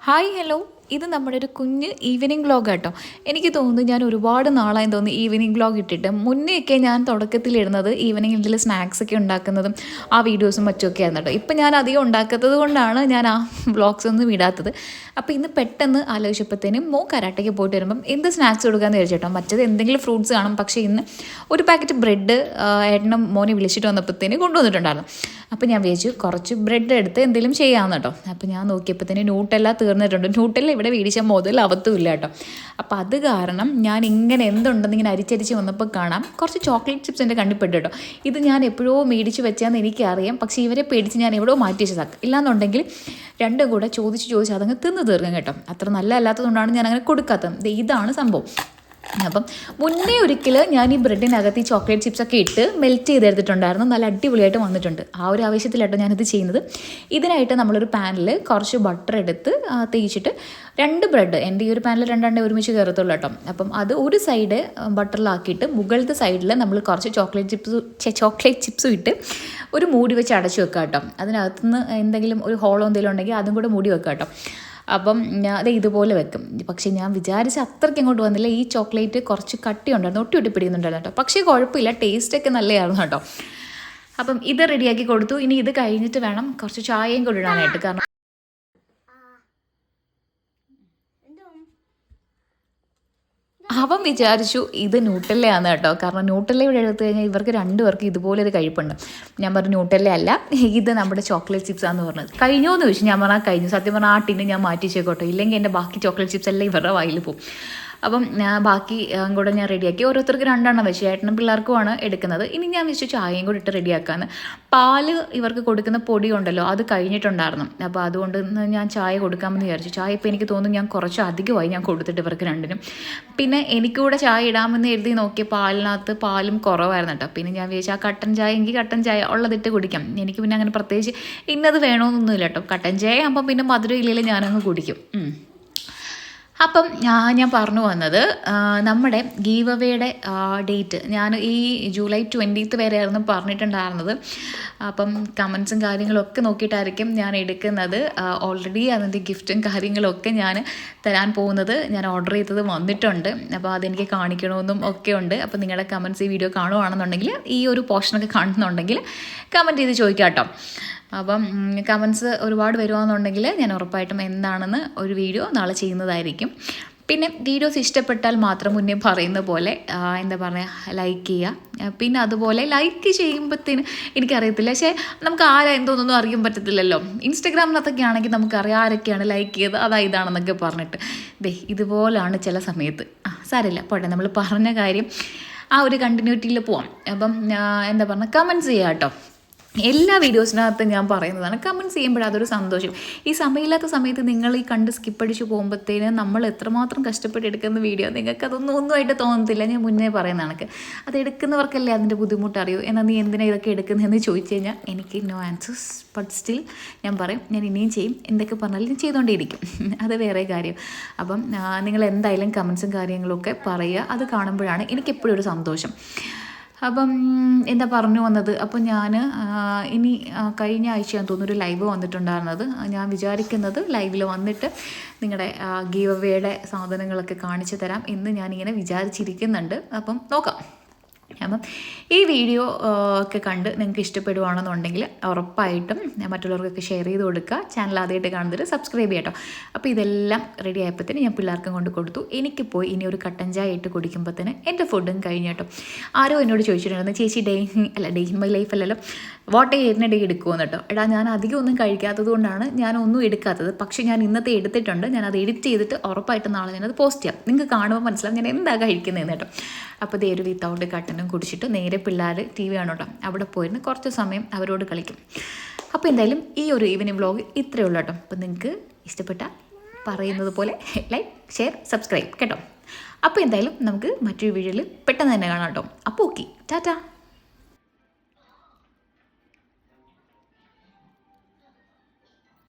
Hi hello, ഇത് നമ്മുടെ ഒരു കുഞ്ഞ് ഈവനിങ് വ്ളോഗ് കേട്ടോ. എനിക്ക് തോന്നുന്നു ഞാൻ ഒരുപാട് നാളായി തോന്നുന്നു ഈവനിങ് വ്ളോഗ് ഇട്ടിട്ട്. മുന്നേയൊക്കെ ഞാൻ തുടക്കത്തിലിടുന്നത് ഈവനിങ് എന്തെങ്കിലും സ്നാക്സ് ഒക്കെ ഉണ്ടാക്കുന്നതും ആ വീഡിയോസും മറ്റുമൊക്കെ ആയിരുന്നു കേട്ടോ. ഇപ്പം ഞാൻ അധികം ഉണ്ടാക്കാത്തത് കൊണ്ടാണ് ഞാൻ ആ വ്ളോഗ്സ് ഒന്നും ഇടാത്തത്. അപ്പോൾ ഇന്ന് പെട്ടെന്ന് ആലോചിച്ചപ്പോഴത്തേനും കരാട്ടയ്ക്ക് പോയിട്ട് വരുമ്പം എന്ത് സ്നാക്സ് കൊടുക്കാമെന്ന് വിചാരിച്ചേട്ടോ. മറ്റത് എന്തെങ്കിലും ഫ്രൂട്ട്സ് കാണും, പക്ഷേ ഇന്ന് ഒരു പാക്കറ്റ് ബ്രെഡ് ഏട്ടനും മോനെ വിളിച്ചിട്ട് വന്നപ്പോഴത്തേന് കൊണ്ടുവന്നിട്ടുണ്ടായിരുന്നു. അപ്പോൾ ഞാൻ വിചാരിച്ചു കുറച്ച് ബ്രെഡ് എടുത്ത് എന്തെങ്കിലും ചെയ്യാമെന്ന് കേട്ടോ. അപ്പോൾ ഞാൻ നോക്കിയപ്പോഴത്തേന് ന്യൂട്ടെല്ല തീർന്നിട്ടുണ്ട്. ന്യൂട്ടെല്ല ഇവിടെ മേടിച്ച മുതൽ അവത്തുമില്ല കേട്ടോ. അപ്പോൾ അത് കാരണം ഞാൻ ഇങ്ങനെ എന്തുണ്ടെന്ന് ഇങ്ങനെ അരിച്ചരിച്ച് വന്നപ്പോൾ കാണാം കുറച്ച് ചോക്ലേറ്റ് ചിപ്സ് എൻ്റെ കണ്ടിപ്പെട്ടു കേട്ടോ. ഇത് ഞാൻ എപ്പോഴോ മേടിച്ച് വെച്ചാന്ന് എനിക്കറിയാം, പക്ഷേ ഇവരെ പേടിച്ച് ഞാൻ എവിടെയോ മാറ്റി വെച്ചതാക്കും. ഇല്ലാന്നുണ്ടെങ്കിൽ രണ്ടും കൂടെ ചോദിച്ച് അതങ്ങ് തിന്ന് തീർക്കും കേട്ടോ. അത്ര നല്ല അല്ലാത്തതുകൊണ്ടാണ് ഞാൻ അങ്ങനെ കൊടുക്കാത്തത്. ഇതാണ് സംഭവം. അപ്പം മുന്നേ ഒരിക്കൽ ഞാൻ ഈ ബ്രെഡിനകത്ത് ഈ ചോക്ലേറ്റ് ചിപ്സൊക്കെ ഇട്ട് മെൽറ്റ് ചെയ്തെടുത്തിട്ടുണ്ടായിരുന്നു. നല്ല അടിപൊളിയായിട്ട് വന്നിട്ടുണ്ട്. ആ ഒരു ആവശ്യത്തിലാട്ടോ ഞാനിത് ചെയ്യുന്നത്. ഇതിനായിട്ട് നമ്മളൊരു പാനിൽ കുറച്ച് ബട്ടർ എടുത്ത് തേച്ചിട്ട് 2 ബ്രെഡ്, എൻ്റെ ഈ ഒരു പാനിൽ 2 ഒരുമിച്ച് കയറത്തുള്ളൂ കേട്ടോ. അപ്പം അത് ഒരു സൈഡ് ബട്ടറിലാക്കിയിട്ട് മുകളിലത്തെ സൈഡിൽ നമ്മൾ കുറച്ച് ചോക്ലേറ്റ് ചിപ്സും ഇട്ട് ഒരു മൂടി വെച്ച് അടച്ചു വെക്കുക കേട്ടോ. അതിനകത്തുനിന്ന് എന്തെങ്കിലും ഒരു ഹോളോ എന്തെങ്കിലും ഉണ്ടെങ്കിൽ അതും കൂടെ മൂടി വെക്കുക കേട്ടോ. അപ്പം അത് ഇതുപോലെ വെക്കും. പക്ഷേ ഞാൻ വിചാരിച്ച അത്രയ്ക്ക് അങ്ങോട്ട് വന്നില്ല. ഈ ചോക്ലേറ്റ് കുറച്ച് കട്ടി ഉണ്ടായിരുന്നു, ഒട്ടി പിടിക്കുന്നുണ്ടായിരുന്നു കേട്ടോ. പക്ഷേ കുഴപ്പമില്ല, ടേസ്റ്റൊക്കെ നല്ലതായിരുന്നു കേട്ടോ. അപ്പം ഇത് റെഡിയാക്കി കൊടുത്തു. ഇനി ഇത് കഴിഞ്ഞിട്ട് വേണം കുറച്ച് ചായയും കൂടി ഇടാനായിട്ട്. കാരണം അവൻ വിചാരിച്ചു ഇത് ന്യൂട്ടെല്ലയാണ് കേട്ടോ. കാരണം ന്യൂട്ടെല്ല ഇവിടെ എടുത്തു കഴിഞ്ഞാൽ ഇവർക്ക് 2 പേർക്ക് ഇതുപോലെ ഒരു കഴിപ്പുണ്ട്. ഞാൻ പറഞ്ഞു ന്യൂട്ടെല്ല അല്ല, ഇത് നമ്മുടെ ചോക്ലേറ്റ് ചിപ്സാന്ന് പറഞ്ഞത്. കഴിഞ്ഞോ എന്ന് ചോദിച്ചു. ഞാൻ പറഞ്ഞാൽ കഴിഞ്ഞു. സത്യം പറഞ്ഞാൽ ആ ടിന്ന് ഞാൻ മാറ്റി വെച്ചേക്കോട്ടെ, ഇല്ലെങ്കിൽ എൻ്റെ ബാക്കി ചോക്ലേറ്റ് ചിപ്സ് എല്ലാം ഇവരുടെ വായിൽ പോകും. അപ്പം ബാക്കി കൂടെ ഞാൻ റെഡിയാക്കി. ഓരോരുത്തർക്ക് 2 വെച്ച് ഏട്ടനും പിള്ളേർക്കുമാണ് എടുക്കുന്നത്. ഇനി ഞാൻ വെച്ച് ചായയും കൂടി ഇട്ട് റെഡിയാക്കാമെന്ന്. പാല് ഇവർക്ക് കൊടുക്കുന്ന പൊടി ഉണ്ടല്ലോ, അത് കഴിഞ്ഞിട്ടുണ്ടായിരുന്നു. അപ്പോൾ അതുകൊണ്ട് ഞാൻ ചായ കൊടുക്കാമെന്ന് വിചാരിച്ചു. ചായ ഇപ്പോൾ എനിക്ക് തോന്നുന്നു ഞാൻ കുറച്ച് അധികമായി ഞാൻ കൊടുത്തിട്ട് ഇവർക്ക് 2നും. പിന്നെ എനിക്കൂടെ ചായ ഇടാമെന്ന് എഴുതി നോക്കിയ പാലിനകത്ത് പാലും കുറവായിരുന്നു കേട്ടോ. പിന്നെ ഞാൻ വിചാരിച്ചു ആ കട്ടൻ ചായ എങ്കിൽ കട്ടൻ ചായ ഉള്ളതിട്ട് കുടിക്കാം. എനിക്ക് പിന്നെ അങ്ങനെ പ്രത്യേകിച്ച് ഇന്നത് വേണമെന്നൊന്നുമില്ല കേട്ടോ. കട്ടൻ ചായ ആകുമ്പോൾ പിന്നെ മധുരം ഇല്ലെങ്കിൽ ഞാനങ്ങ് കുടിക്കും. അപ്പം ഞാൻ പറഞ്ഞു വന്നത് നമ്മുടെ ഗീവ് അവേയുടെ ഡേറ്റ് ഞാൻ ഈ ജൂലൈ 20th വരെയായിരുന്നു പറഞ്ഞിട്ടുണ്ടായിരുന്നത്. അപ്പം കമൻസും കാര്യങ്ങളൊക്കെ നോക്കിയിട്ടായിരിക്കും ഞാൻ എടുക്കുന്നത്. ഓൾറെഡി അതിൻ്റെ ഗിഫ്റ്റും കാര്യങ്ങളൊക്കെ ഞാൻ തരാൻ പോകുന്നത് ഞാൻ ഓർഡർ ചെയ്തത് വന്നിട്ടുണ്ട്. അപ്പോൾ അതെനിക്ക് കാണിക്കണമെന്നും ഒക്കെ ഉണ്ട്. അപ്പോൾ നിങ്ങളുടെ കമൻസ് ഈ വീഡിയോ കാണുകയാണെന്നുണ്ടെങ്കിൽ, ഈ ഒരു പോർഷനൊക്കെ കാണുന്നുണ്ടെങ്കിൽ കമൻറ്റ് ചെയ്ത് ചോദിക്കാം കേട്ടോ. അപ്പം കമൻസ് ഒരുപാട് വരുവാണെന്നുണ്ടെങ്കിൽ ഞാൻ ഉറപ്പായിട്ടും എന്താണെന്ന് ഒരു വീഡിയോ നാളെ ചെയ്യുന്നതായിരിക്കും. പിന്നെ വീഡിയോസ് ഇഷ്ടപ്പെട്ടാൽ മാത്രം മുന്നേ പറയുന്ന പോലെ എന്താ പറയുക, ലൈക്ക് ചെയ്യുക. പിന്നെ അതുപോലെ ലൈക്ക് ചെയ്യുമ്പോഴത്തേന് എനിക്കറിയത്തില്ല, പക്ഷേ നമുക്ക് എന്തോന്നൊന്നും അറിയാൻ പറ്റത്തില്ലല്ലോ. ഇൻസ്റ്റഗ്രാമിനകത്തൊക്കെ ആണെങ്കിൽ നമുക്കറിയാം ആരൊക്കെയാണ് ലൈക്ക് ചെയ്ത് ഇതാണെന്നൊക്കെ പറഞ്ഞിട്ട്. ഇതുപോലാണ് ചില സമയത്ത്. സാരമില്ല, പോട്ടെ. നമ്മൾ പറഞ്ഞ കാര്യം ആ ഒരു കണ്ടിന്യൂറ്റിയിൽ പോവാം. അപ്പം എന്താ പറയുക, കമൻറ്റ്സ് ചെയ്യാം കേട്ടോ. എല്ലാ വീഡിയോസിനകത്തും ഞാൻ പറയുന്നതാണ്, കമൻറ്റ്സ് ചെയ്യുമ്പോൾ അതൊരു സന്തോഷം. ഈ സമയമില്ലാത്ത സമയത്ത് നിങ്ങൾ ഈ കണ്ട് സ്കിപ്പടിച്ച് പോകുമ്പോഴത്തേന് നമ്മൾ എത്രമാത്രം കഷ്ടപ്പെട്ട് എടുക്കുന്ന വീഡിയോ നിങ്ങൾക്ക് ഒന്നുമായിട്ട് തോന്നത്തില്ല. ഞാൻ മുന്നേ പറയുന്ന കണക്ക് അത് എടുക്കുന്നവർക്കല്ലേ അതിൻ്റെ ബുദ്ധിമുട്ട് അറിയൂ. എന്നാൽ നീ എന്തിനാണ് ഇതൊക്കെ എടുക്കുന്നതെന്ന് ചോദിച്ചു കഴിഞ്ഞാൽ എനിക്ക് നോ ആൻസേഴ്സ്. ബട്ട് സ്റ്റിൽ ഞാൻ പറയും, ഞാൻ ഇനിയും ചെയ്യും. എന്തൊക്കെ പറഞ്ഞാലും ഞാൻ ചെയ്തുകൊണ്ടേയിരിക്കും. അത് വേറെ കാര്യം. അപ്പം നിങ്ങൾ എന്തായാലും കമൻസും കാര്യങ്ങളൊക്കെ പറയുക. അത് കാണുമ്പോഴാണ് എനിക്കെപ്പോഴും ഒരു സന്തോഷം. അപ്പം എന്താ പറഞ്ഞു വന്നത്, അപ്പം ഞാൻ ഇനി കഴിഞ്ഞ ആഴ്ചയാണെന്ന് തോന്നുന്നു ഒരു ലൈവ് വന്നിട്ടുണ്ടായിരുന്നത്. ഞാൻ വിചാരിക്കുന്നത് ലൈവിൽ വന്നിട്ട് നിങ്ങളുടെ ഗീവ് അവേയുടെ സാധനങ്ങളൊക്കെ കാണിച്ചു തരാം എന്ന് ഞാനിങ്ങനെ വിചാരിച്ചിരിക്കുന്നുണ്ട്. അപ്പം നോക്കാം. അപ്പം ഈ വീഡിയോ ഒക്കെ കണ്ട് നിങ്ങൾക്ക് ഇഷ്ടപ്പെടുകയാണെന്നുണ്ടെങ്കിൽ ഉറപ്പായിട്ടും മറ്റുള്ളവർക്കൊക്കെ ഷെയർ ചെയ്ത് കൊടുക്കുക. ചാനൽ ആദ്യമായിട്ട് കാണുന്നവർ സബ്സ്ക്രൈബ് ചെയ്യട്ടോ. അപ്പോൾ ഇതെല്ലാം റെഡി ആയപ്പോഴത്തേന് ഞാൻ പിള്ളേർക്കും കൊണ്ട് കൊടുത്തു. എനിക്ക് പോയി ഇനി ഒരു കട്ടൻ ചായ ഇട്ട് കുടിക്കുമ്പോഴത്തേന് എൻ്റെ ഫുഡും കഴിഞ്ഞു കേട്ടോ. ആരോ എന്നോട് ചോദിച്ചിട്ടുണ്ടായിരുന്നു, ചേച്ചി ഡേ ഇൻ മൈ ലൈഫ് അല്ലല്ലോ, വാട്ട് എ ഡേ എടുക്കുമെന്ന് കേട്ടോ. ഞാൻ അധികം ഒന്നും കഴിക്കാത്തത് കൊണ്ടാണ് ഞാനൊന്നും എടുക്കാത്തത്. പക്ഷേ ഞാൻ ഇന്നത്തെ എടുത്തിട്ടുണ്ട്. ഞാനത് എഡിറ്റ് ചെയ്തിട്ട് ഉറപ്പായിട്ട് നാളെ ഞാനത് പോസ്റ്റ് ചെയ്യാം. നിങ്ങൾക്ക് കാണുമ്പോൾ മനസ്സിലാവും ഞാൻ എന്താ കഴിക്കുന്നതെന്ന് കേട്ടോ. അപ്പോൾ ഒരു വിത്തൗട്ട് കട്ടനും കുടിച്ചിട്ട് നേരെ പിള്ളേർ TV കാണും. അവിടെ പോയിരുന്ന് കുറച്ച് സമയം അവരോട് കളിക്കും. അപ്പോൾ എന്തായാലും ഈ ഒരു ഈവനിങ് വ്ളോഗ് ഇത്രയേ ഉള്ളൂ കേട്ടോ. അപ്പോൾ നിങ്ങൾക്ക് ഇഷ്ടപ്പെട്ടാൽ പറയുന്നത് പോലെ ലൈക്ക്, ഷെയർ, സബ്സ്ക്രൈബ് കേട്ടോ. അപ്പോൾ എന്തായാലും നമുക്ക് മറ്റൊരു വീഡിയോയിൽ പെട്ടെന്ന് തന്നെ കാണാം കേട്ടോ. അപ്പോൾ ഓക്കെ, ടാറ്റാ.